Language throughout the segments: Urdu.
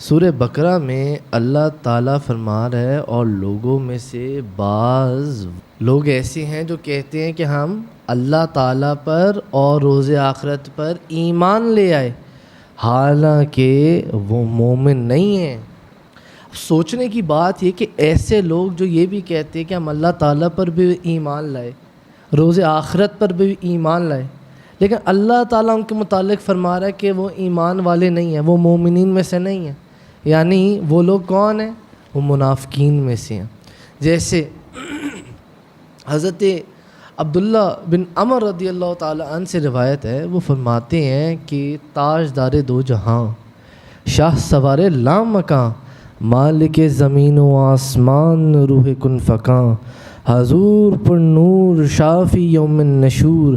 سورہ بقرہ میں اللہ تعالیٰ فرما رہا ہے اور لوگوں میں سے بعض لوگ ایسے ہیں جو کہتے ہیں کہ ہم اللہ تعالیٰ پر اور روز آخرت پر ایمان لے آئے، حالانکہ وہ مومن نہیں ہیں۔ سوچنے کی بات یہ کہ ایسے لوگ جو یہ بھی کہتے ہیں کہ ہم اللہ تعالیٰ پر بھی ایمان لائے، روز آخرت پر بھی ایمان لائے، لیکن اللہ تعالیٰ ان کے متعلق فرما رہا ہے کہ وہ ایمان والے نہیں ہیں، وہ مومنین میں سے نہیں ہیں۔ یعنی وہ لوگ کون ہیں؟ وہ منافقین میں سے ہیں۔ جیسے حضرت عبداللہ بن عمر رضی اللہ تعالیٰ عنہ سے روایت ہے، وہ فرماتے ہیں کہ تاجدار دو جہاں، شاہ سوار لام مکاں، مالک زمین و آسمان، روح کن فکاں، حضور پر نور، شافی یوم النشور،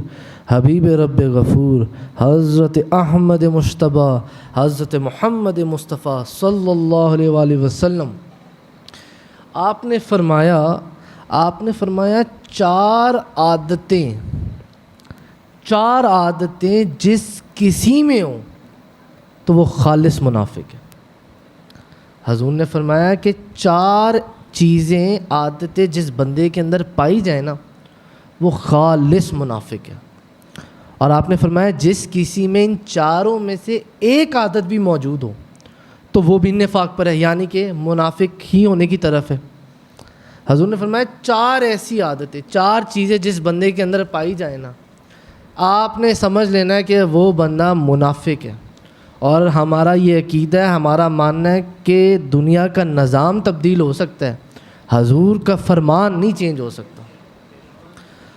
حبیب رب غفور، حضرت احمد مشتبہ، حضرت محمد مصطفیٰ صلی اللہ علیہ وآلہ وسلم۔ آپ نے فرمایا چار عادتیں جس کسی میں ہوں تو وہ خالص منافق ہے۔ حضور نے فرمایا کہ چار چیزیں، عادتیں جس بندے کے اندر پائی جائیں نا، وہ خالص منافق ہے۔ اور آپ نے فرمایا جس کسی میں ان چاروں میں سے ایک عادت بھی موجود ہو تو وہ بھی نفاق پر ہے، یعنی کہ منافق ہی ہونے کی طرف ہے۔ حضور نے فرمایا چار ایسی عادتیں، چار چیزیں جس بندے کے اندر پائی جائیں نا، آپ نے سمجھ لینا ہے کہ وہ بندہ منافق ہے۔ اور ہمارا یہ عقیدہ ہے، ہمارا ماننا ہے کہ دنیا کا نظام تبدیل ہو سکتا ہے، حضور کا فرمان نہیں چینج ہو سکتا۔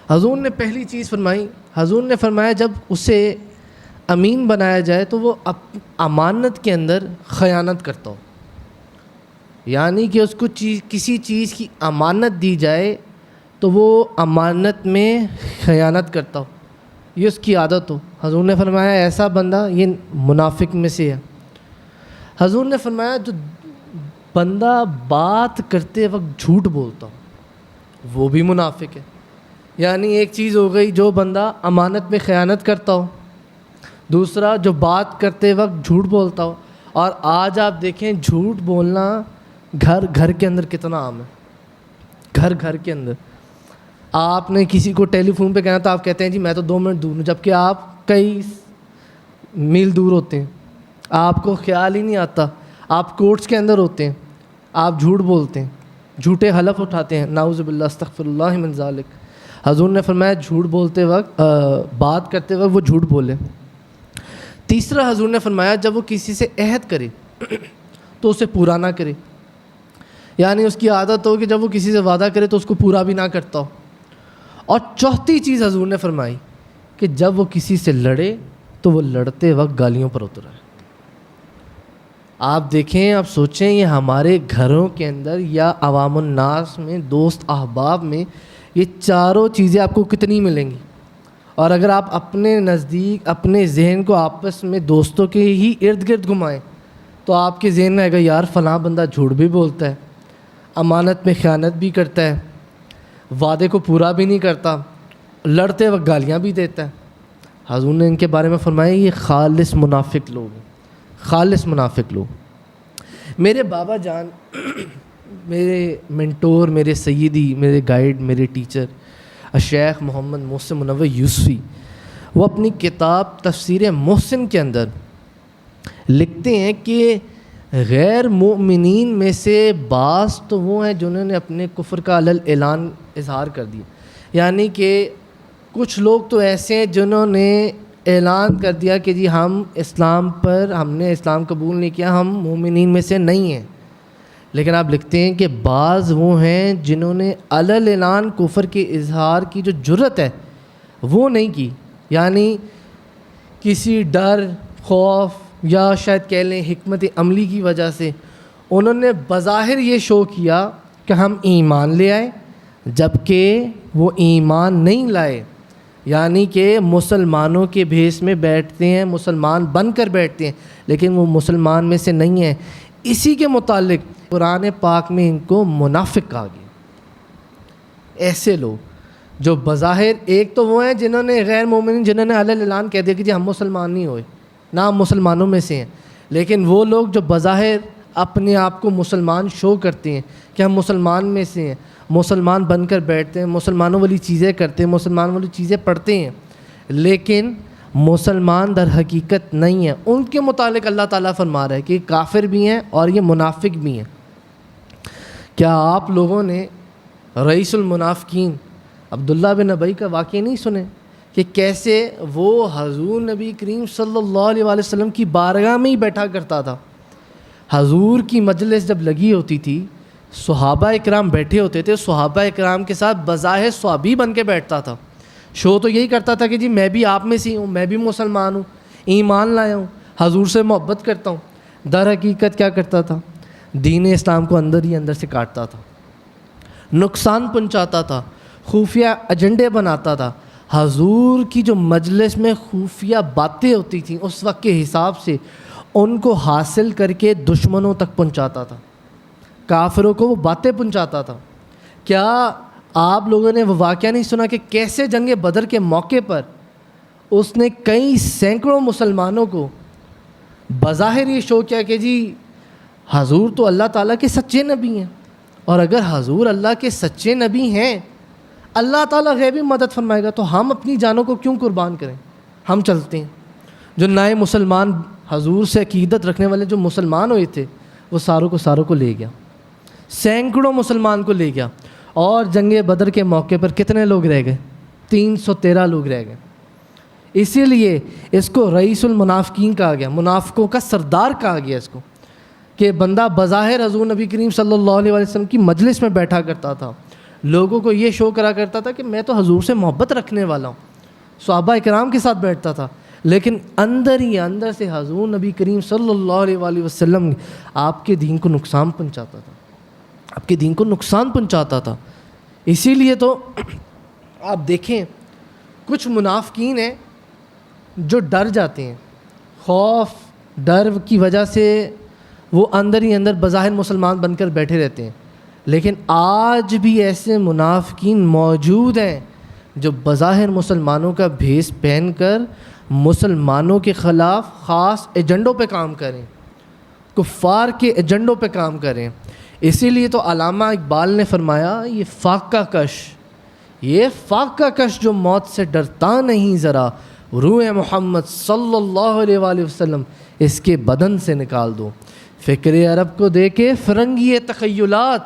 حضور نے پہلی چیز فرمائی، حضور نے فرمایا جب اسے امین بنایا جائے تو وہ امانت کے اندر خیانت کرتا ہو، یعنی کہ اس کو کسی چیز کی امانت دی جائے تو وہ امانت میں خیانت کرتا ہو، یہ اس کی عادت ہو۔ حضور نے فرمایا ایسا بندہ یہ منافق میں سے ہے۔ حضور نے فرمایا جو بندہ بات کرتے وقت جھوٹ بولتا ہو وہ بھی منافق ہے۔ یعنی ایک چیز ہو گئی جو بندہ امانت میں خیانت کرتا ہو، دوسرا جو بات کرتے وقت جھوٹ بولتا ہو۔ اور آج آپ دیکھیں جھوٹ بولنا گھر کے اندر کتنا عام ہے۔ گھر کے اندر آپ نے کسی کو ٹیلی فون پہ کہنا تو آپ کہتے ہیں جی میں تو 2 منٹ دور ہوں، جبکہ آپ کئی میل دور ہوتے ہیں، آپ کو خیال ہی نہیں آتا، آپ کورٹس کے اندر ہوتے ہیں، آپ جھوٹ بولتے ہیں، جھوٹے حلف اٹھاتے ہیں، نعوذ باللہ استغفر اللہ من ذالک۔ حضور نے فرمایا جھوٹ بولتے وقت، بات کرتے وقت وہ جھوٹ بولے۔ تیسرا حضور نے فرمایا جب وہ کسی سے عہد کرے تو اسے پورا نہ کرے، یعنی اس کی عادت ہو کہ جب وہ کسی سے وعدہ کرے تو اس کو پورا بھی نہ کرتا ہو۔ اور چوتھی چیز حضور نے فرمائی کہ جب وہ کسی سے لڑے تو وہ لڑتے وقت گالیوں پر اترا ہے۔ آپ دیکھیں، آپ سوچیں، یہ ہمارے گھروں کے اندر یا عوام الناس میں، دوست احباب میں، یہ چاروں چیزیں آپ کو کتنی ملیں گی؟ اور اگر آپ اپنے نزدیک اپنے ذہن کو آپس میں دوستوں کے ہی ارد گرد گھمائیں تو آپ کے ذہن میں آئے گا یار فلاں بندہ جھوٹ بھی بولتا ہے، امانت میں خیانت بھی کرتا ہے، وعدے کو پورا بھی نہیں کرتا، لڑتے وقت گالیاں بھی دیتا ہے۔ حضور نے ان کے بارے میں فرمایا یہ خالص منافق لوگ ہیں، خالص منافق لوگ۔ میرے بابا جان، میرے منٹور، میرے سیدی، میرے گائیڈ، میرے ٹیچر الشیخ محمد محسن منور یوسفی، وہ اپنی کتاب تفسیر محسن کے اندر لکھتے ہیں کہ غیر مومنین میں سے بعض تو وہ ہیں جنہوں نے اپنے کفر کا علل اعلان اظہار کر دیا، یعنی کہ کچھ لوگ تو ایسے ہیں جنہوں نے اعلان کر دیا کہ جی ہم نے اسلام قبول نہیں کیا، ہم مومنین میں سے نہیں ہیں۔ لیکن آپ لکھتے ہیں کہ بعض وہ ہیں جنہوں نے علل اعلان کفر کے اظہار کی جو جرت ہے وہ نہیں کی، یعنی کسی ڈر، خوف یا شاید کہہ لیں حکمت عملی کی وجہ سے انہوں نے بظاہر یہ شو کیا کہ ہم ایمان لے آئے، جبکہ وہ ایمان نہیں لائے، یعنی کہ مسلمانوں کے بھیس میں بیٹھتے ہیں، مسلمان بن کر بیٹھتے ہیں، لیکن وہ مسلمان میں سے نہیں ہیں۔ اسی کے متعلق قرآن پاک میں ان کو منافق کہا گیا۔ ایسے لوگ جو بظاہر، ایک تو وہ ہیں جنہوں نے غیر مومنین، جنہوں نے علل اعلان کہہ دیا کہ جی ہم مسلمان نہیں ہوئے، نہ ہم مسلمانوں میں سے ہیں، لیکن وہ لوگ جو بظاہر اپنے آپ کو مسلمان شو کرتے ہیں کہ ہم مسلمان میں سے ہیں, مسلمان بن کر بیٹھتے ہیں, مسلمانوں والی چیزیں کرتے ہیں, مسلمان والی چیزیں پڑھتے ہیں, لیکن مسلمان در حقیقت نہیں ہیں. ان کے متعلق اللہ تعالیٰ فرما رہا ہے کہ یہ کافر بھی ہیں اور یہ منافق بھی ہیں. کیا آپ لوگوں نے رئیس المنافقین عبداللہ بن ابی کا واقعہ نہیں سنے کہ کیسے وہ حضور نبی کریم صلی اللہ علیہ وآلہ وسلم کی بارگاہ میں ہی بیٹھا کرتا تھا. حضور کی مجلس جب لگی ہوتی تھی, صحابہ اکرام بیٹھے ہوتے تھے, صحابہ اکرام کے ساتھ بظاہر صحابی بن کے بیٹھتا تھا. شو تو یہی کرتا تھا کہ جی میں بھی آپ میں سے ہوں, میں بھی مسلمان ہوں, ایمان لایا ہوں, حضور سے محبت کرتا ہوں. در حقیقت کیا کرتا تھا؟ دین اسلام کو اندر ہی اندر سے کاٹتا تھا, نقصان پہنچاتا تھا, خفیہ ایجنڈے بناتا تھا. حضور کی جو مجلس میں خفیہ باتیں ہوتی تھیں اس وقت کے حساب سے ان کو حاصل کر کے دشمنوں تک پہنچاتا تھا, کافروں کو وہ باتیں پہنچاتا تھا. کیا آپ لوگوں نے وہ واقعہ نہیں سنا کہ کیسے جنگ بدر کے موقع پر اس نے کئی سینکڑوں مسلمانوں کو بظاہر یہ شو کیا کہ جی حضور تو اللہ تعالیٰ کے سچے نبی ہیں, اور اگر حضور اللہ کے سچے نبی ہیں اللہ تعالیٰ غیبی مدد فرمائے گا, تو ہم اپنی جانوں کو کیوں قربان کریں, ہم چلتے ہیں. جو نئے مسلمان حضور سے عقیدت رکھنے والے جو مسلمان ہوئے تھے وہ ساروں کو لے گیا, سینکڑوں مسلمان کو لے گیا. اور جنگ بدر کے موقع پر کتنے لوگ رہ گئے؟ 313 لوگ رہ گئے. اسی لیے اس کو رئیس المنافقین کہا گیا, منافقوں کا سردار کہا گیا اس کو, کہ بندہ بظاہر حضور نبی کریم صلی اللہ علیہ وسلم کی مجلس میں بیٹھا کرتا تھا, لوگوں کو یہ شو کرا کرتا تھا کہ میں تو حضور سے محبت رکھنے والا ہوں, صحابہ اکرام کے ساتھ بیٹھتا تھا, لیکن اندر ہی اندر سے حضور نبی کریم صلی اللہ علیہ وآلہ وسلم آپ کے دین کو نقصان پہنچاتا تھا, آپ کے دین کو نقصان پہنچاتا تھا. اسی لیے تو آپ دیکھیں کچھ منافقین ہیں جو ڈر جاتے ہیں, خوف ڈر کی وجہ سے وہ اندر ہی اندر بظاہر مسلمان بن کر بیٹھے رہتے ہیں. لیکن آج بھی ایسے منافقین موجود ہیں جو بظاہر مسلمانوں کا بھیس پہن کر مسلمانوں کے خلاف خاص ایجنڈوں پہ کام کریں, کفار کے ایجنڈوں پہ کام کریں. اسی لیے تو علامہ اقبال نے فرمایا یہ فاقہ کش جو موت سے ڈرتا نہیں ذرا, روح محمد صلی اللہ علیہ وآلہ وسلم اس کے بدن سے نکال دو. فکر عرب کو دے کے فرنگی تخیلات,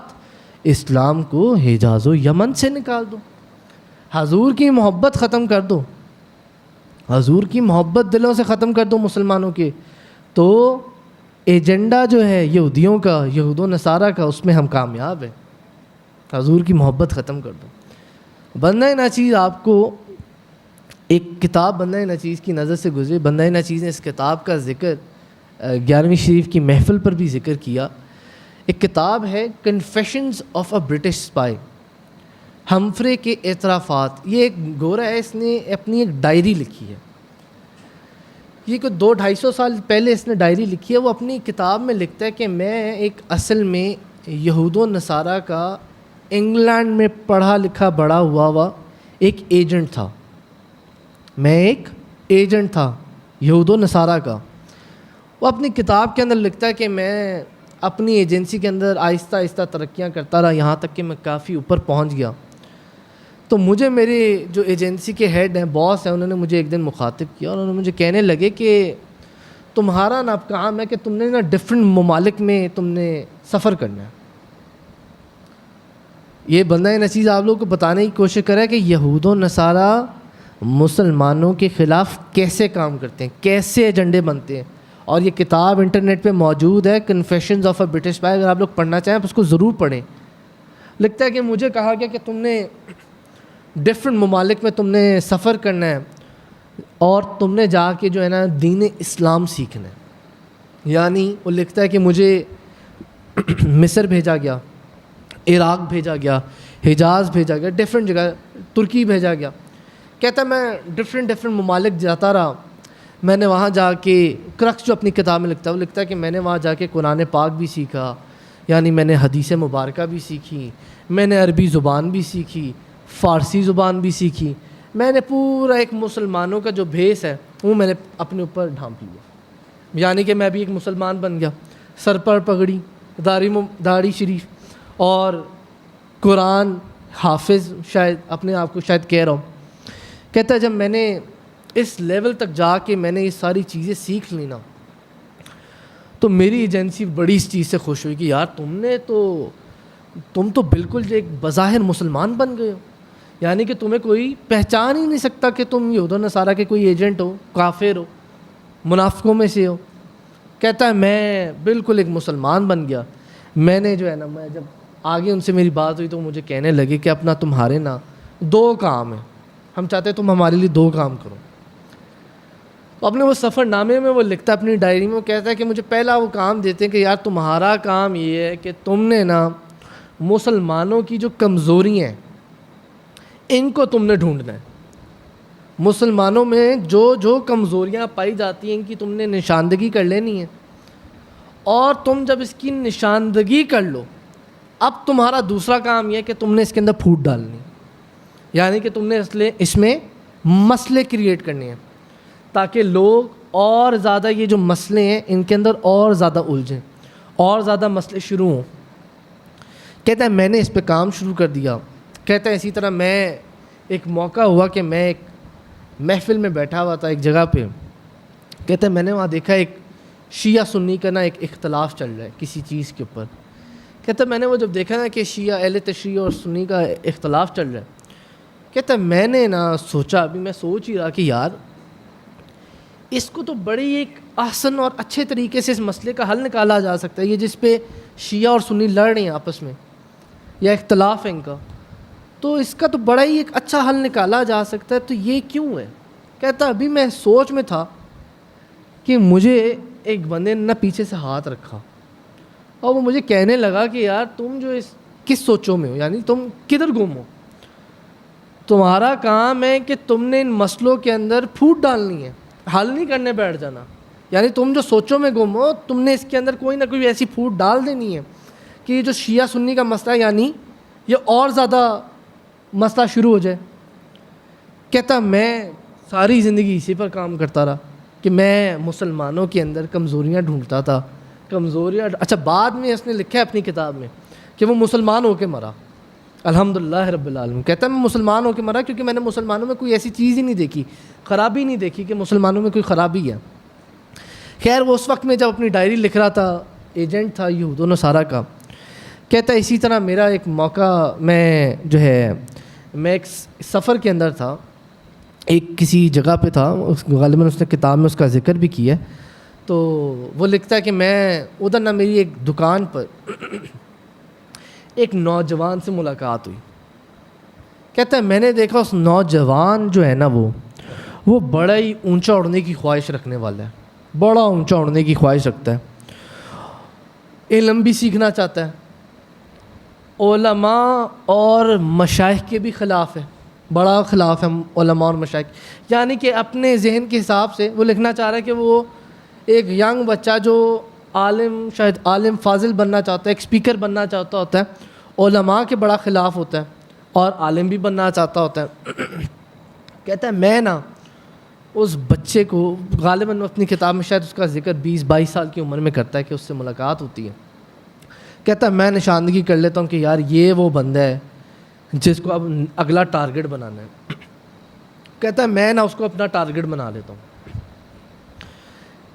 اسلام کو حجاز و یمن سے نکال دو. حضور کی محبت ختم کر دو, حضور کی محبت دلوں سے ختم کر دو مسلمانوں کے, تو ایجنڈا جو ہے یہودیوں کا, یہود و نصارہ کا, اس میں ہم کامیاب ہیں. حضور کی محبت ختم کر دو. بندہ ناچیز آپ کو ایک کتاب بندہ ناچیز کی نظر سے گزرے. بندہ ناچیز نے اس کتاب کا ذکر 11ویں شریف کی محفل پر بھی ذکر کیا. ایک کتاب ہے confessions of a British spy, Humphrey کے اعترافات. یہ ایک گورا ہے, اس نے اپنی ایک ڈائری لکھی ہے. یہ کوئی 200-250 سال پہلے اس نے ڈائری لکھی ہے. وہ اپنی کتاب میں لکھتا ہے کہ میں ایک اصل میں یہود و نصارہ کا انگلینڈ میں پڑھا لکھا بڑا ہوا ایک ایجنٹ تھا. میں ایک ایجنٹ تھا یہود و نصارہ کا. وہ اپنی کتاب کے اندر لکھتا ہے کہ میں اپنی ایجنسی کے اندر آہستہ آہستہ ترقیاں کرتا رہا, یہاں تک کہ میں کافی اوپر پہنچ گیا. تو مجھے میرے جو ایجنسی کے ہیڈ ہیں, باس ہیں, انہوں نے مجھے ایک دن مخاطب کیا اور انہوں نے مجھے کہنے لگے کہ تمہارا نا کام ہے کہ تم نے نا ڈفرینٹ ممالک میں تم نے سفر کرنا ہے. یہ بندہ نچیز آپ لوگوں کو بتانے کی کوشش کرا ہے کہ یہود و نصارہ مسلمانوں کے خلاف کیسے کام کرتے ہیں, کیسے ایجنڈے بنتے ہیں. اور یہ کتاب انٹرنیٹ پہ موجود ہے, confessions of a British spy. اگر آپ لوگ پڑھنا چاہیں آپ اس کو ضرور پڑھیں. لگتا ہے کہ مجھے کہا گیا کہ تم نے ڈفرینٹ ممالک میں تم نے سفر کرنا ہے اور تم نے جا کے جو ہے نا دین اسلام سیکھنا ہے. یعنی وہ لکھتا ہے کہ مجھے مصر بھیجا گیا, عراق بھیجا گیا, حجاز بھیجا گیا, ڈفرینٹ جگہ, ترکی بھیجا گیا. کہتا ہے میں ڈفرینٹ ممالک جاتا رہا. میں نے وہاں جا کے کرکس جو اپنی کتاب میں لکھتا ہے, وہ لکھتا ہے کہ میں نے وہاں جا کے قرآن پاک بھی سیکھا, یعنی میں نے حدیث مبارکہ بھی سیکھی, میں نے عربی زبان بھی سیکھی, فارسی زبان بھی سیکھی. میں نے پورا ایک مسلمانوں کا جو بھیس ہے وہ میں نے اپنے اوپر ڈھانپ لیا, یعنی کہ میں بھی ایک مسلمان بن گیا. سر پر پگڑی، داڑھی شریف اور قرآن حافظ، شاید اپنے آپ کو شاید کہہ رہا ہوں. کہتا ہے جب میں نے اس لیول تک جا کے میں نے یہ ساری چیزیں سیکھ لی نا، تو میری ایجنسی بڑی اس چیز سے خوش ہوئی کہ یار تم تو بالکل ایک بظاہر مسلمان بن گئے ہو، یعنی کہ تمہیں کوئی پہچان ہی نہیں سکتا کہ تم یہود و نصارہ کے کوئی ایجنٹ ہو، کافر ہو، منافقوں میں سے ہو. کہتا ہے میں بالکل ایک مسلمان بن گیا. میں نے جو ہے نا، میں جب آگے ان سے میری بات ہوئی تو مجھے کہنے لگے کہ اپنا تمہارے نا 2 کام ہیں، ہم چاہتے ہیں تم ہمارے لیے 2 کام کرو. اپنے وہ سفر نامے میں وہ لکھتا ہے اپنی ڈائری میں، وہ کہتا ہے کہ مجھے پہلا وہ کام دیتے ہیں کہ یار تمہارا کام یہ ہے کہ تم نے نا مسلمانوں کی جو کمزوری ہیں ان کو تم نے ڈھونڈنا ہے. مسلمانوں میں جو کمزوریاں پائی جاتی ہیں ان کی تم نے نشاندہی کر لینی ہے، اور تم جب اس کی نشاندہی کر لو، اب تمہارا دوسرا کام یہ ہے کہ تم نے اس کے اندر پھوٹ ڈالنی، یعنی کہ تم نے اس میں مسئلے کریٹ کرنے ہیں تاکہ لوگ اور زیادہ یہ جو مسئلے ہیں ان کے اندر اور زیادہ الجھیں، اور زیادہ مسئلے شروع ہوں. کہتا ہے میں نے اس پہ کام شروع کر دیا. کہتا ہے اسی طرح میں ایک موقع ہوا کہ میں ایک محفل میں بیٹھا ہوا تھا ایک جگہ پہ. کہتا ہے میں نے وہاں دیکھا ایک شیعہ سنی کا نا ایک اختلاف چل رہا ہے کسی چیز کے اوپر. کہتا ہے میں نے وہ جب دیکھا نا کہ شیعہ اہل تشیع اور سنی کا اختلاف چل رہا ہے، کہتا ہے میں نے نا سوچا، ابھی میں سوچ ہی رہا کہ یار اس کو تو بڑی ایک احسن اور اچھے طریقے سے اس مسئلے کا حل نکالا جا سکتا ہے، یہ جس پہ شیعہ اور سنی لڑ رہے ہیں آپس میں یا اختلاف ہے ان کا، تو اس کا تو بڑا ہی ایک اچھا حل نکالا جا سکتا ہے، تو یہ کیوں ہے؟ کہتا ابھی میں سوچ میں تھا کہ مجھے ایک بندے نے پیچھے سے ہاتھ رکھا اور وہ مجھے کہنے لگا کہ یار تم جو کس سوچوں میں ہو، یعنی تم کدھر گم ہو، تمہارا کام ہے کہ تم نے ان مسئلوں کے اندر پھوٹ ڈالنی ہے، حل نہیں کرنے بیٹھ جانا. یعنی تم جو سوچوں میں گم ہو، تم نے اس کے اندر کوئی نہ کوئی ایسی پھوٹ ڈال دینی ہے کہ یہ جو شیعہ سنی کا مسئلہ ہے یعنی یہ اور زیادہ مسئلہ شروع ہو جائے. کہتا میں ساری زندگی اسی پر کام کرتا رہا کہ میں مسلمانوں کے اندر کمزوریاں ڈھونڈتا تھا، اچھا بعد میں اس نے لکھا ہے اپنی کتاب میں کہ وہ مسلمان ہو کے مرا، الحمدللہ رب العالمین. کہتا ہے میں مسلمان ہو کے مرا کیونکہ میں نے مسلمانوں میں کوئی ایسی چیز ہی نہیں دیکھی، خرابی نہیں دیکھی کہ مسلمانوں میں کوئی خرابی ہے. خیر وہ اس وقت میں جب اپنی ڈائری لکھ رہا تھا، ایجنٹ تھا یہود و نصارہ کا. کہتا ہے اسی طرح میرا ایک موقع، میں ایک سفر کے اندر تھا، ایک کسی جگہ پہ تھا، غالباً اس نے کتاب میں اس کا ذکر بھی کیا ہے. تو وہ لکھتا ہے کہ میں ادھر نہ میری ایک دکان پر ایک نوجوان سے ملاقات ہوئی. کہتا ہے میں نے دیکھا اس نوجوان جو ہے نا وہ بڑا ہی اونچا اڑنے کی خواہش رکھنے والا ہے، بڑا اونچا اڑنے کی خواہش رکھتا ہے، علم بھی سیکھنا چاہتا ہے، علماء اور مشائخ کے بھی خلاف ہے، بڑا خلاف ہے علماء اور مشائخ. یعنی کہ اپنے ذہن کے حساب سے وہ لکھنا چاہ رہا ہے کہ وہ ایک ینگ بچہ جو عالم، شاید عالم فاضل بننا چاہتا ہے، ایک اسپیکر بننا چاہتا ہوتا ہے، علماء کے بڑا خلاف ہوتا ہے اور عالم بھی بننا چاہتا ہوتا ہے. کہتا ہے میں نا اس بچے کو، غالباً اپنی کتاب میں شاید اس کا ذکر 20-22 سال کی عمر میں کرتا ہے کہ اس سے ملاقات ہوتی ہے. کہتا ہے میں نشاندہی کر لیتا ہوں کہ یار یہ وہ بندہ ہے جس کو اب اگلا ٹارگٹ بنانا ہے. کہتا ہے میں نا اس کو اپنا ٹارگٹ بنا لیتا ہوں.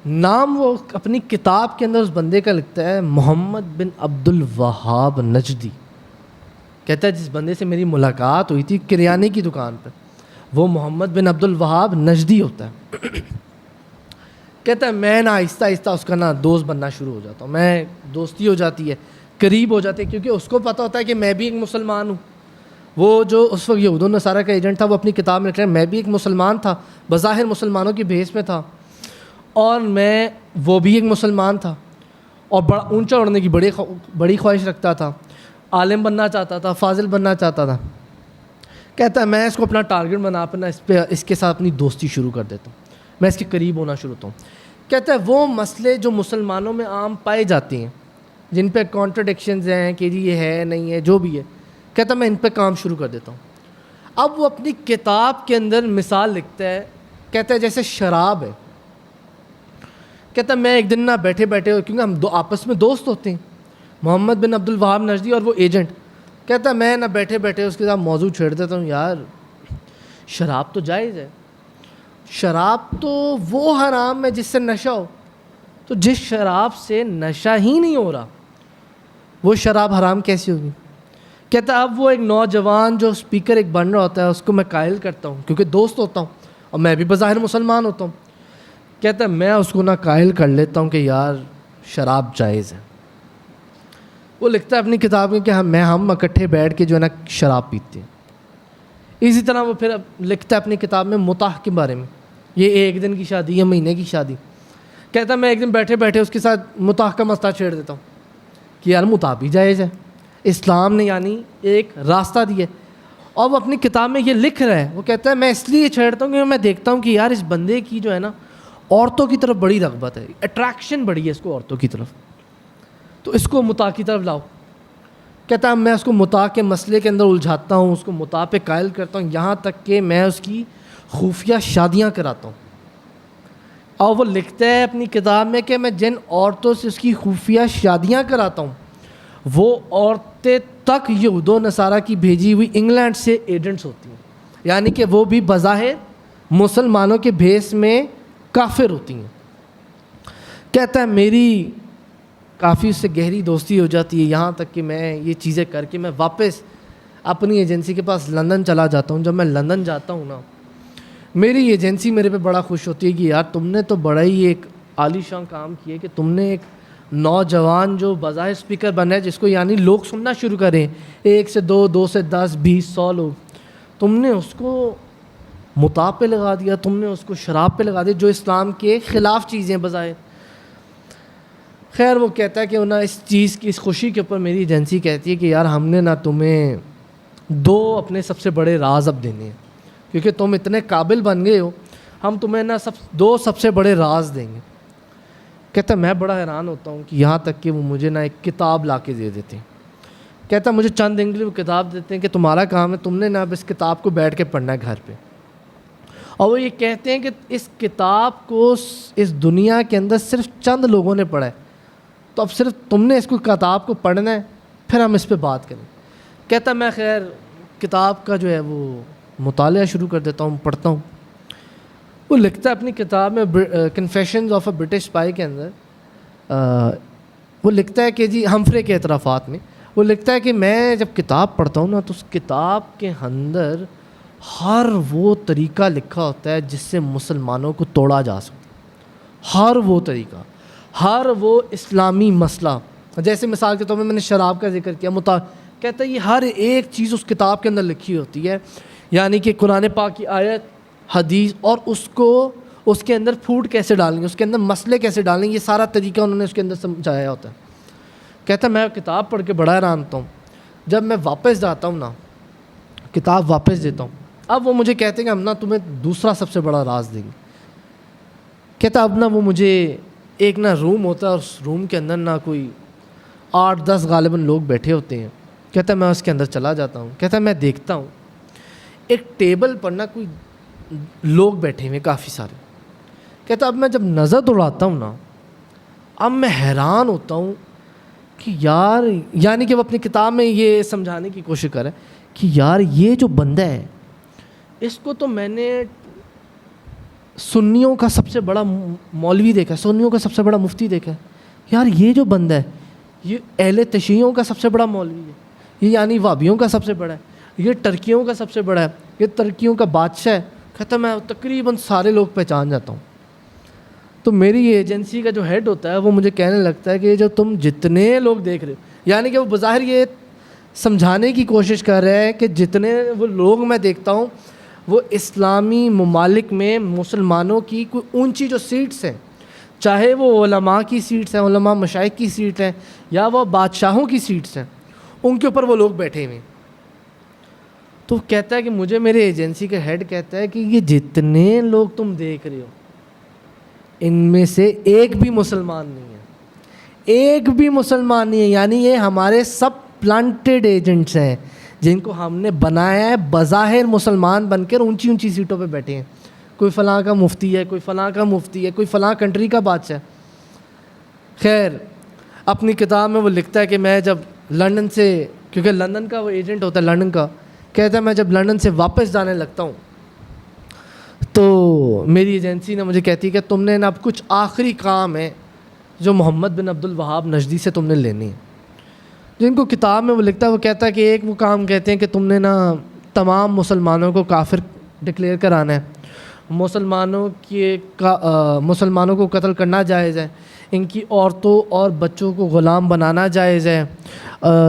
نام وہ اپنی کتاب کے اندر اس بندے کا لکھتا ہے محمد بن عبد الوہاب نجدی. کہتا ہے جس بندے سے میری ملاقات ہوئی تھی کریانے کی دکان پہ، وہ محمد بن عبد الوہاب نجدی ہوتا ہے. کہتا ہے میں نا آہستہ آہستہ اس کا نا دوست بننا شروع ہو جاتا ہوں، میں دوستی ہو جاتی ہے، قریب ہو جاتے ہیں، کیونکہ اس کو پتہ ہوتا ہے کہ میں بھی ایک مسلمان ہوں. وہ جو اس وقت یہود و نصارہ کا ایجنٹ تھا، وہ اپنی کتاب میں لکھ رہا ہے میں بھی ایک مسلمان تھا، بظاہر مسلمانوں کی بھیس میں تھا، اور وہ بھی ایک مسلمان تھا اور بڑا اونچا اڑنے کی بڑی خواہش رکھتا تھا، عالم بننا چاہتا تھا، فاضل بننا چاہتا تھا. کہتا ہے میں اس کو اپنا ٹارگٹ بنا اپنا اس کے ساتھ اپنی دوستی شروع کر دیتا ہوں، میں اس کے قریب ہونا شروع ہوتا ہوں. کہتا ہے وہ مسئلے جو مسلمانوں میں عام پائے جاتے ہیں، جن پہ کانٹرڈکشنز ہیں کہ جی یہ ہے نہیں ہے جو بھی ہے، کہتا ہے میں ان پہ کام شروع کر دیتا ہوں. اب وہ اپنی کتاب کے اندر مثال لکھتا ہے، کہتا ہے جیسے شراب ہے. کہتا میں ایک دن نہ بیٹھے بیٹھے, کیونکہ ہم آپس میں دوست ہوتے ہیں, محمد بن عبد الوہاب نجدی اور وہ ایجنٹ, کہتا میں نہ بیٹھے بیٹھے اس کے ساتھ موضوع چھیڑ دیتا ہوں, یار شراب تو جائز ہے, شراب تو وہ حرام ہے جس سے نشہ ہو, تو جس شراب سے نشہ ہی نہیں ہو رہا وہ شراب حرام کیسی ہوگی؟ کہتا اب وہ ایک نوجوان جو اسپیکر ایک بن رہا ہوتا ہے اس کو میں قائل کرتا ہوں, کیونکہ دوست ہوتا ہوں اور میں بھی بظاہر مسلمان ہوتا ہوں. کہتا میں اس کو نہ قائل کر لیتا ہوں کہ یار شراب جائز ہے. وہ لکھتا ہے اپنی کتاب میں کہ ہم اکٹھے بیٹھ کے جو ہے نا شراب پیتے ہیں. اسی طرح وہ پھر لکھتا ہے اپنی کتاب میں متاح کے بارے میں, یہ ایک دن کی شادی یا مہینے کی شادی. کہتا میں ایک دن بیٹھے بیٹھے اس کے ساتھ متاح کا مسئلہ چھیڑ دیتا ہوں کہ یار متاح بھی جائز ہے, اسلام نے یعنی ایک راستہ دیا. اور وہ اپنی کتاب میں یہ لکھ رہا ہے, وہ کہتا ہے میں اس لیے چھیڑتا ہوں کیونکہ میں دیکھتا ہوں کہ یار اس بندے کی جو ہے نا عورتوں کی طرف بڑی رغبت ہے, اٹریکشن بڑی ہے اس کو عورتوں کی طرف, تو اس کو متاح کی طرف لاؤ. کہتا ہے میں اس کو متاح کے مسئلے کے اندر الجھاتا ہوں, اس کو متاح پہ قائل کرتا ہوں, یہاں تک کہ میں اس کی خفیہ شادیاں کراتا ہوں. اور وہ لکھتا ہے اپنی کتاب میں کہ میں جن عورتوں سے اس کی خفیہ شادیاں کراتا ہوں وہ عورتیں تک یہود و نصارہ کی بھیجی ہوئی انگلینڈ سے ایجنٹس ہوتی ہیں, یعنی کہ وہ بھی بظاہر مسلمانوں کے بھیس میں کافر ہوتی ہیں. کہتا ہے میری کافی اس سے گہری دوستی ہو جاتی ہے, یہاں تک کہ میں یہ چیزیں کر کے میں واپس اپنی ایجنسی کے پاس لندن چلا جاتا ہوں. جب میں لندن جاتا ہوں نا, میری ایجنسی میرے پہ بڑا خوش ہوتی ہے کہ یار تم نے تو بڑا ہی ایک عالی شان کام کیا کہ تم نے ایک نوجوان جو بظاہر اسپیکر بنا ہے جس کو یعنی لوگ سننا شروع کریں, 1 سے 2, 2 سے 10, 20, 100 لوگ, تم نے اس کو متاح پہ لگا دیا, تم نے اس کو شراب پہ لگا دیا جو اسلام کے خلاف چیزیں بظاہر. خیر وہ کہتا ہے کہ انہیں اس چیز کی اس خوشی کے اوپر میری ایجنسی کہتی ہے کہ یار ہم نے نا تمہیں 2 اپنے سب سے بڑے راز اب دینے ہیں, کیونکہ تم اتنے قابل بن گئے ہو, ہم تمہیں نا 2 سب سے بڑے راز دیں گے. کہتا میں بڑا حیران ہوتا ہوں کہ یہاں تک کہ وہ مجھے نا ایک کتاب لا کے دے دیتے ہیں. کہتا مجھے چند دن کے لیے وہ کتاب دیتے ہیں کہ تمہارا کام ہے, تم نے نا اب اس کتاب کو بیٹھ کے پڑھنا ہے گھر پہ. اور وہ یہ کہتے ہیں کہ اس کتاب کو اس دنیا کے اندر صرف چند لوگوں نے پڑھا ہے, تو اب صرف تم نے اس کو کتاب کو پڑھنا ہے, پھر ہم اس پہ بات کریں. کہتا میں خیر کتاب کا جو ہے وہ مطالعہ شروع کر دیتا ہوں, پڑھتا ہوں. وہ لکھتا ہے اپنی کتاب میں confessions of a British spy کے اندر, وہ لکھتا ہے کہ جی ہمفرے کے اعترافات میں وہ لکھتا ہے کہ میں جب کتاب پڑھتا ہوں نا تو اس کتاب کے اندر ہر وہ طریقہ لکھا ہوتا ہے جس سے مسلمانوں کو توڑا جا سکتا, ہر وہ طریقہ, ہر وہ اسلامی مسئلہ. جیسے مثال کے طور پہ میں نے شراب کا ذکر کیا, کہتا ہے یہ ہر ایک چیز اس کتاب کے اندر لکھی ہوتی ہے, یعنی کہ قرآن پاک کی آیت, حدیث, اور اس کو اس کے اندر پھوٹ کیسے ڈالیں گے, اس کے اندر مسئلے کیسے ڈالیں گے, یہ سارا طریقہ انہوں نے اس کے اندر سمجھایا ہوتا ہے. کہتا ہے میں کتاب پڑھ کے بڑا حیران ہوتا ہوں. جب میں واپس جاتا ہوں نا, کتاب واپس دیتا ہوں, اب وہ مجھے کہتے ہیں کہ ہم نا تمہیں دوسرا سب سے بڑا راز دیں گے. کہتا اب نا وہ مجھے ایک نا روم ہوتا ہے, اور اس روم کے اندر نا کوئی 8-10 غالباً لوگ بیٹھے ہوتے ہیں. کہتا میں اس کے اندر چلا جاتا ہوں. کہتا میں دیکھتا ہوں ایک ٹیبل پر نا کوئی لوگ بیٹھے ہوئے کافی سارے. کہتا اب میں جب نظر دوڑاتا ہوں نا, اب میں حیران ہوتا ہوں کہ یار, یعنی کہ وہ اپنی کتاب میں یہ سمجھانے کی کوشش کر رہا ہے کہ یار یہ جو بندہ ہے اس کو تو میں نے سنیوں کا سب سے بڑا مولوی دیکھا ہے, سنیوں کا سب سے بڑا مفتی دیکھا ہے, یار یہ جو بندہ ہے یہ اہل تشیعوں کا سب سے بڑا مولوی ہے, یہ یعنی وابیوں کا سب سے بڑا ہے, یہ ٹرکیوں کا سب سے بڑا ہے, یہ ترکیوں کا بادشاہ ہے. کہتا میں تقریباً سارے لوگ پہچان جاتا ہوں. تو میری یہ ایجنسی کا جو ہیڈ ہوتا ہے وہ مجھے کہنے لگتا ہے کہ جو تم جتنے لوگ دیکھ رہے ہو, یعنی کہ وہ بظاہر یہ سمجھانے کی کوشش کر رہے ہیں کہ جتنے وہ لوگ میں دیکھتا ہوں وہ اسلامی ممالک میں مسلمانوں کی کوئی اونچی جو سیٹس ہیں, چاہے وہ علماء کی سیٹس ہیں, علماء مشائخ کی سیٹ ہیں, یا وہ بادشاہوں کی سیٹس ہیں, ان کے اوپر وہ لوگ بیٹھے ہوئے ہیں. تو کہتا ہے کہ مجھے میرے ایجنسی کا ہیڈ کہتا ہے کہ یہ جتنے لوگ تم دیکھ رہے ہو ان میں سے ایک بھی مسلمان نہیں ہے, ایک بھی مسلمان نہیں ہے, یعنی یہ ہمارے سب پلانٹڈ ایجنٹس ہیں جن کو ہم نے بنایا ہے بظاہر مسلمان بن کر اونچی اونچی سیٹوں پہ بیٹھے ہیں. کوئی فلاں کا مفتی ہے, کوئی فلاں کا مفتی ہے, کوئی فلاں کنٹری کا بادشاہ ہے. خیر اپنی کتاب میں وہ لکھتا ہے کہ میں جب لندن سے، کیونکہ لندن کا وہ ایجنٹ ہوتا ہے لندن کا، کہتا ہے میں جب لندن سے واپس جانے لگتا ہوں تو میری ایجنسی نے مجھے کہتی ہے کہ تم نے نا اب کچھ آخری کام ہے جو محمد بن عبد الوہاب نجدی سے تم نے لینی ہے. جن کو کتاب میں وہ لکھتا ہے وہ کہتا ہے کہ ایک وہ کام کہتے ہیں کہ تم نے نا تمام مسلمانوں کو کافر ڈکلیئر کرانا ہے، مسلمانوں کو قتل کرنا جائز ہے، ان کی عورتوں اور بچوں کو غلام بنانا جائز ہے،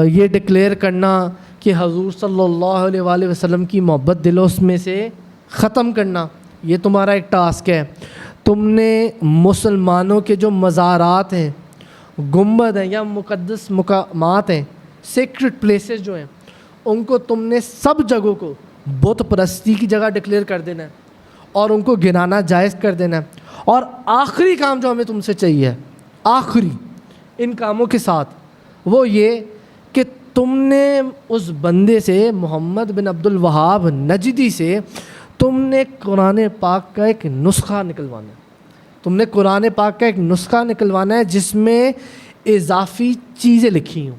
یہ ڈکلیئر کرنا کہ حضور صلی اللہ علیہ وآلہ وسلم کی محبت دلوں میں سے ختم کرنا، یہ تمہارا ایک ٹاسک ہے. تم نے مسلمانوں کے جو مزارات ہیں، گنبد ہیں یا مقدس مقامات ہیں، سیکرٹ پلیسز جو ہیں، ان کو تم نے سب جگہوں کو بت پرستی کی جگہ ڈکلیئر کر دینا ہے اور ان کو گنانا جائز کر دینا ہے. اور آخری کام جو ہمیں تم سے چاہیے، آخری ان کاموں کے ساتھ، وہ یہ کہ تم نے اس بندے سے، محمد بن عبد الوہاب نجدی سے، تم نے قرآن پاک کا ایک نسخہ نکلوانا ہے. تم نے قرآن پاک کا ایک نسخہ نکلوانا ہے جس میں اضافی چیزیں لکھی ہوں،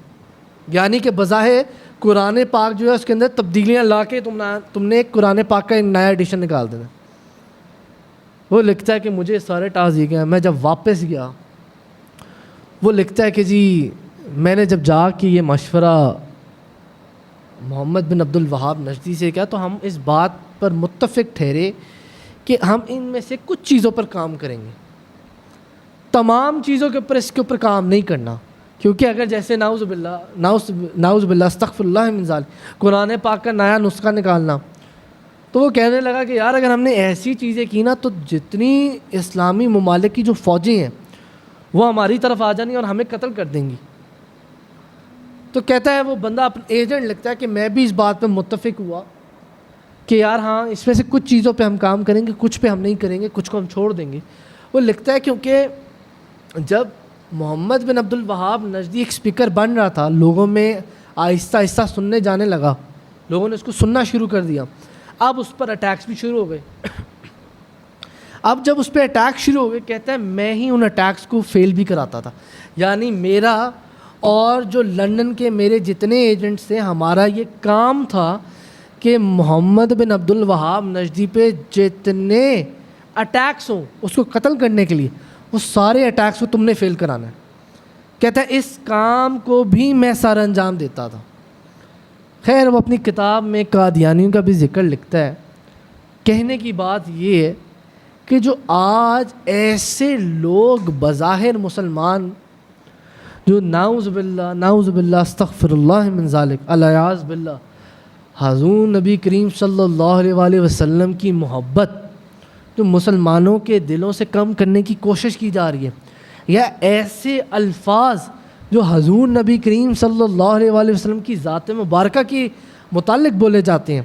یعنی کہ بظاہر قرآن پاک جو ہے اس کے اندر تبدیلیاں لا کے تم نے ایک قرآن پاک کا ایک نیا ایڈیشن نکال دینا. وہ لکھتا ہے کہ مجھے سارے ٹاسک دی گئے. میں جب واپس گیا، وہ لکھتا ہے کہ جی میں نے جب جا کے یہ مشورہ محمد بن عبد الوہاب نجدی سے کیا تو ہم اس بات پر متفق ٹھہرے کہ ہم ان میں سے کچھ چیزوں پر کام کریں گے، تمام چیزوں کے اوپر اس کے اوپر کام نہیں کرنا. کیونکہ اگر جیسے نعوذ باللہ استغفر اللہ من ذالک قرآن پاک کا نیا نسخہ نکالنا، تو وہ کہنے لگا کہ یار اگر ہم نے ایسی چیزیں کی نا تو جتنی اسلامی ممالک کی جو فوجیں ہیں وہ ہماری طرف آ جانی اور ہمیں قتل کر دیں گی. تو کہتا ہے وہ بندہ اپنا ایجنٹ لگتا ہے کہ میں بھی اس بات پہ متفق ہوا کہ یار ہاں اس میں سے کچھ چیزوں پہ ہم کام کریں گے، کچھ پہ ہم نہیں کریں گے، کچھ کو ہم چھوڑ دیں گے. وہ لکھتا ہے کیونکہ جب محمد بن عبد الوہاب نجدی ایک اسپیکر بن رہا تھا، لوگوں میں آہستہ آہستہ سننے جانے لگا، لوگوں نے اس کو سننا شروع کر دیا. اب اس پر اٹیکس بھی شروع ہو گئے. اب جب اس پہ اٹیک شروع ہو گئے، کہتا ہے میں ہی ان اٹیکس کو فیل بھی کراتا تھا. یعنی میرا اور جو لندن کے میرے جتنے ایجنٹس تھے، ہمارا یہ کام تھا کہ محمد بن عبد الوہاب نجدی پہ جتنے اٹیکس ہوں اس کو قتل کرنے کے لیے، وہ سارے اٹیکس کو تم نے فیل کرانا ہے. کہتا ہے اس کام کو بھی میں سر انجام دیتا تھا. خیر وہ اپنی کتاب میں قادیانیوں کا بھی ذکر لکھتا ہے. کہنے کی بات یہ ہے کہ جو آج ایسے لوگ بظاہر مسلمان جو نعوذ باللہ استغفر اللہ من ذالک الیاذ باللہ حضور نبی کریم صلی اللہ علیہ وآلہ وسلم کی محبت جو مسلمانوں کے دلوں سے کم کرنے کی کوشش کی جا رہی ہے، یا ایسے الفاظ جو حضور نبی کریم صلی اللہ علیہ وآلہ وسلم کی ذات مبارکہ کے متعلق بولے جاتے ہیں،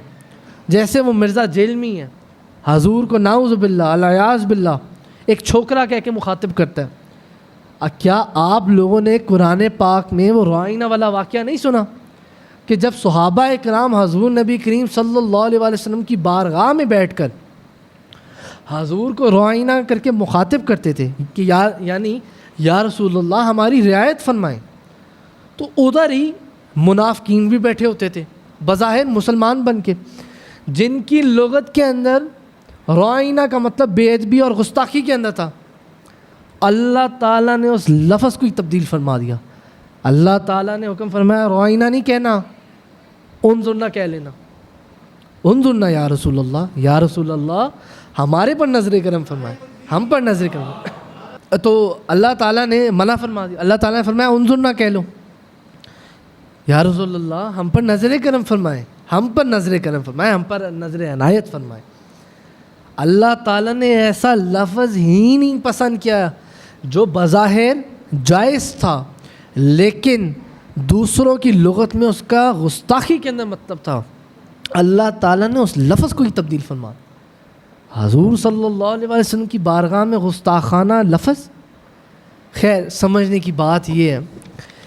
جیسے وہ مرزا جیلمی ہے، حضور کو نعوذ باللہ الیاذ باللہ ایک چھوکرا کہہ کے مخاطب کرتا ہے. کیا آپ لوگوں نے قرآن پاک میں وہ روئینہ والا واقعہ نہیں سنا کہ جب صحابہ اکرام حضور نبی کریم صلی اللہ علیہ وآلہ وسلم کی بارگاہ میں بیٹھ کر حضور کو روئینہ کر کے مخاطب کرتے تھے کہ یعنی یا رسول اللہ ہماری رعایت فرمائیں، تو ادھر ہی منافقین بھی بیٹھے ہوتے تھے بظاہر مسلمان بن کے، جن کی لغت کے اندر روئینہ کا مطلب بے ادبی اور گستاخی کے اندر تھا. اللہ تعالیٰ نے اس لفظ کو ہی تبدیل فرما دیا. اللہ تعالیٰ نے حکم فرمایا روئینہ نہیں کہنا، انظرنا کہہ لینا. انظرنا یا رسول اللہ، یا رسول اللہ ہمارے پر نظر کرم فرمائے، ہم پر نظر کرم. تو اللہ تعالیٰ نے منع فرما دیا. اللہ تعالیٰ نے فرمایا انظرنا کہہ لو، یا رسول اللہ ہم پر نظر کرم فرمائے، ہم پر نظر کرم فرمائے، ہم پر نظر عنایت فرمائے. اللہ تعالیٰ نے ایسا لفظ ہی نہیں پسند کیا جو بظاہر جائز تھا لیکن دوسروں کی لغت میں اس کا گستاخی کے اندر مطلب تھا. اللہ تعالیٰ نے اس لفظ کو ہی تبدیل فرما. حضور صلی اللہ علیہ وسلم کی بارگاہ میں گستاخانہ لفظ. خیر سمجھنے کی بات یہ ہے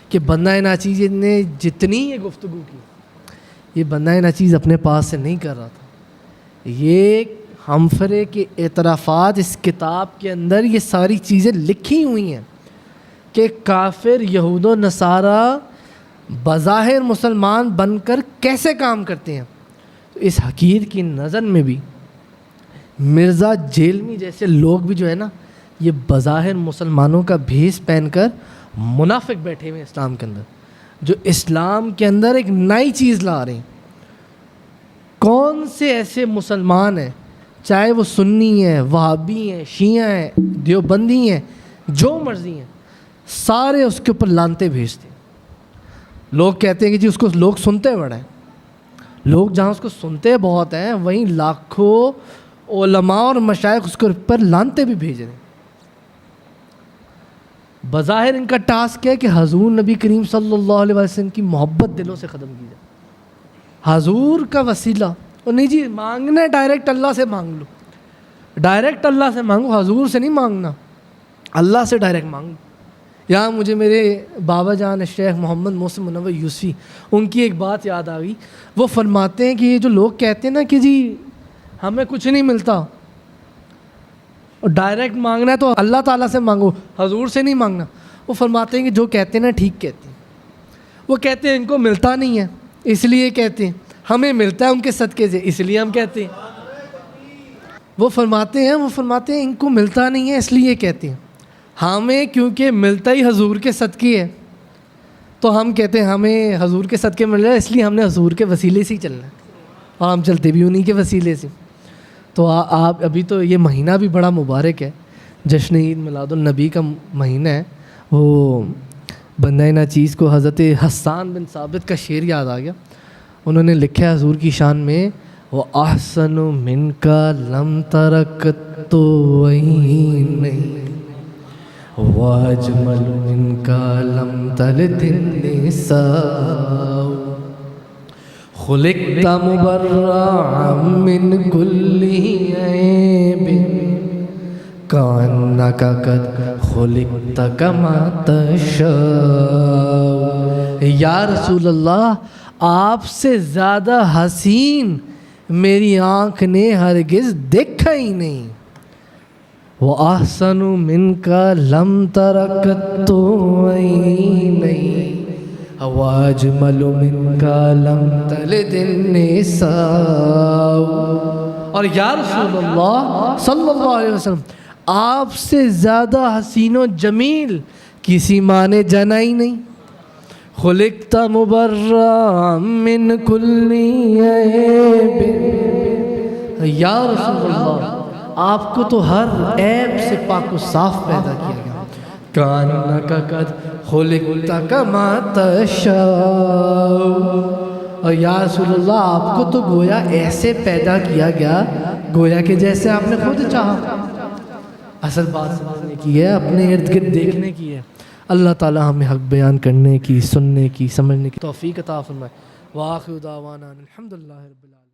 کہ بندہ ناچیز نے جتنی یہ گفتگو کی، یہ بندہ ناچیز اپنے پاس سے نہیں کر رہا تھا. یہ ہمفرے کے اعترافات اس کتاب کے اندر یہ ساری چیزیں لکھی ہوئی ہیں کہ کافر یہود و نصارہ بظاہر مسلمان بن کر کیسے کام کرتے ہیں. تو اس حقیر کی نظر میں بھی مرزا جیلمی جیسے لوگ بھی جو ہے نا یہ بظاہر مسلمانوں کا بھیس پہن کر منافق بیٹھے ہوئے اسلام کے اندر, جو اسلام کے اندر ایک نئی چیز لا رہے ہیں. کون سے ایسے مسلمان ہیں, چاہے وہ سنی ہیں, وہابی ہیں, شیعہ ہیں, دیوبندی ہیں, جو مرضی ہیں, سارے اس کے اوپر لانتے بھیجتے ہیں. لوگ کہتے ہیں کہ جی اس کو لوگ سنتے بڑے ہیں. لوگ جہاں اس کو سنتے بہت ہیں وہیں لاکھوں علماء اور مشائخ اس کے اوپر لانتے بھی بھیج رہے ہیں. بظاہر ان کا ٹاسک ہے کہ حضور نبی کریم صلی اللہ علیہ وسلم کی محبت دلوں سے ختم کی جائے. حضور کا وسیلہ, اور نہیں جی مانگنا ہے ڈائریکٹ اللہ سے مانگ لو, ڈائریکٹ اللہ سے مانگو, حضور سے نہیں مانگنا, اللہ سے ڈائریکٹ مانگو. یہاں مجھے میرے بابا جان شیخ محمد محسن منور یوسفی ان کی ایک بات یاد آ گئی. وہ فرماتے ہیں کہ یہ جو لوگ کہتے ہیں نا کہ جی ہمیں کچھ نہیں ملتا اور ڈائریکٹ مانگنا ہے تو اللہ تعالیٰ سے مانگو, حضور سے نہیں مانگنا. وہ فرماتے ہیں کہ جو کہتے ہیں نا ٹھیک کہتے ہیں. وہ کہتے ہیں ان کو ملتا نہیں ہے اس لیے کہتے ہیں, ہمیں ملتا ہے ان کے صدقے سے اس لیے ہم کہتے ہیں. وہ فرماتے ہیں ان کو ملتا نہیں ہے اس لیے کہتے ہیں, ہمیں کیونکہ ملتا ہی حضور کے صدقے ہے تو ہم کہتے ہیں ہمیں حضور کے صدقے مل رہا ہے اس لیے ہم نے حضور کے وسیلے سے ہی چلنا ہے, اور ہم چلتے بھی انہی کے وسیلے سے. تو آپ ابھی تو یہ مہینہ بھی بڑا مبارک ہے, جشن عید میلاد النبی کا مہینہ ہے. وہ بندہ ناچیز کو حضرت حسان بن ثابت کا شعر یاد آ گیا. انہوں نے لکھا ہے حضور کی شان میں, وہ احسن من کا لم ترکت تو وہی نہیں, واجمل من کا لم تلد النساء, خلقت مبرعا من کل عیب کأنک قد خلقت کما تشاء. یا رسول اللہ آپ سے زیادہ حسین میری آنکھ نے ہرگز دیکھا ہی نہیں. وَأَحْسَنُ مِنْكَ لَمْ تَرَكَتْ عَيْنَيْ وَأَجْمَلُ مِنْكَ لَمْ تَلِدِ النِّسَاءُ. اور یا رسول اللہ صلی اللہ علیہ وسلم آپ سے زیادہ حسین و جمیل کسی ماں نے جنا ہی نہیں. خلقت مبرعا من کل عیب. یا رسول اللہ آپ کو تو ہر عیب سے پاک و صاف پیدا کیا گیا. کانک قد خلقت کما تشاء. اور یا رسول اللہ آپ کو تو گویا ایسے پیدا کیا گیا گویا کہ جیسے آپ نے خود چاہا. اصل بات سمجھنے کی ہے, اپنے ارد گرد دیکھنے کی ہے. اللہ تعالی ہمیں حق بیان کرنے کی, سننے کی, سمجھنے کی توفیق عطا فرمائے. وآخر دعوانا الحمدللہ رب العالمین.